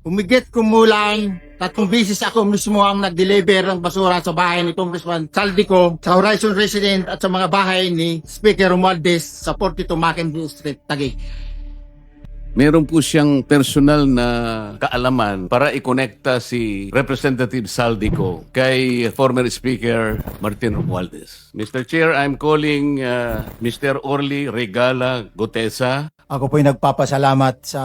Humigit kumulang 3 bisis ako mismo ang nag-deliver ng basura sa bahay ni Congressman Saldico, sa Horizon Resident at sa mga bahay ni Speaker Romualdez sa 42 Mackenzie Street, Taguig. Meron po siyang personal na kaalaman para ikonekta si Representative Saldico kay former Speaker Martin Romualdez. Mr. Chair, I'm calling Mr. Orly Regala Gutesa. Ako po'y nagpapasalamat sa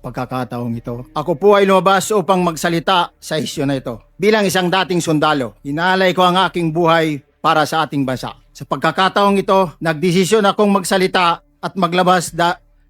pagkakataong ito. Ako po ay lumabas upang magsalita sa isyu na ito. Bilang isang dating sundalo, inaalay ko ang aking buhay para sa ating bansa. Sa pagkakataong ito, nagdesisyon akong magsalita at maglabas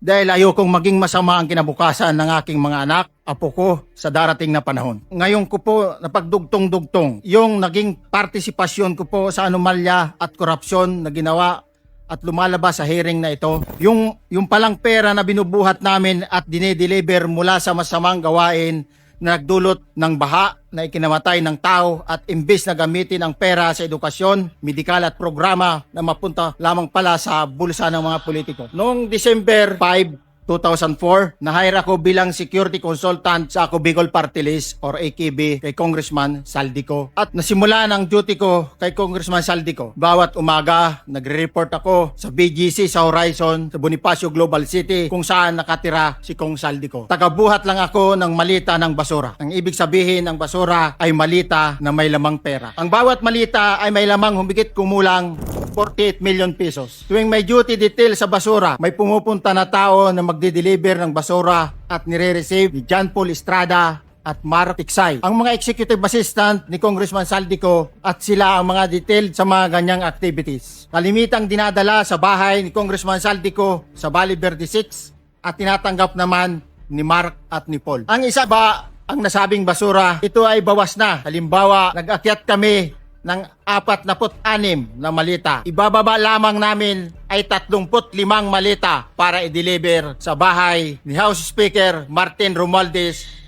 dahil ayokong maging masama ang kinabukasan ng aking mga anak, apo ko sa darating na panahon. Ngayon ko po napagdugtong-dugtong yung naging partisipasyon ko po sa anomalya at korupsyon na ginawa at lumalabas sa hearing na ito. Yung palang pera na binubuhat namin at dinedeliver mula sa masamang gawain na nagdulot ng baha na ikinamatay ng tao at imbes na gamitin ang pera sa edukasyon, medikal at programa na mapunta lamang pala sa bulsa ng mga politiko. Noong December 5, 2004, na-hire ako bilang security consultant sa Ako Bicol Party List or AKB kay Congressman Saldico. At nasimula ng duty ko kay Congressman Saldico. Bawat umaga, nagre-report ako sa BGC sa Horizon, sa Bonifacio Global City, kung saan nakatira si Kong Saldico. Tagabuhat lang ako ng malita ng basura. Ang ibig sabihin ng basura ay malita na may lamang pera. Ang bawat malita ay may lamang humigit kumulang 48 million pesos. Tuwing may duty detail sa basura, may pumupunta na tao na magde-deliver ng basura at nire-receive ni John Paul Estrada at Mark Tiksay, ang mga executive assistant ni Congressman Saldico, at sila ang mga detailed sa mga ganyang activities. Kalimitang dinadala sa bahay ni Congressman Saldico sa Valle Verde 6 at tinatanggap naman ni Mark at ni Paul. Ang isa ba ang nasabing basura, ito ay bawas na. Halimbawa, nag-akyat kami ng 46 na malita. Ibababa lamang namin ay 35 malita para i-deliver sa bahay ni House Speaker Martin Romualdez.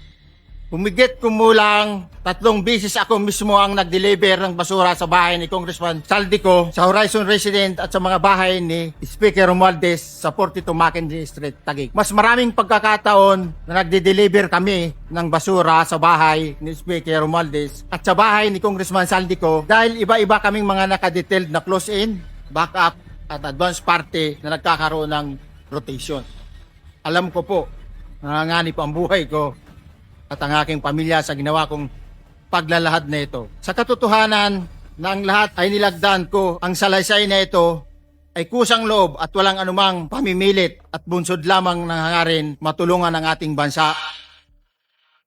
Humigit kumulang 3 bisis ako mismo ang nag-deliver ng basura sa bahay ni Congressman Saldico, sa Horizon Resident at sa mga bahay ni Speaker Romualdez sa 42 Mackenzie Street, Taguig. Mas maraming pagkakataon na nagde-deliver kami ng basura sa bahay ni Speaker Romualdez at sa bahay ni Congressman Saldico dahil iba-iba kaming mga nakadetailed na close-in, backup at advance party na nagkakaroon ng rotation. Alam ko po, nanganganib ang buhay ko at ang aking pamilya sa ginawa kong paglalahad na ito. Sa katotohanan na ang lahat ay nilagdan ko, ang salaysay na ito ay kusang loob at walang anumang pamimilit at bunsod lamang ng hangarin matulungan ang ating bansa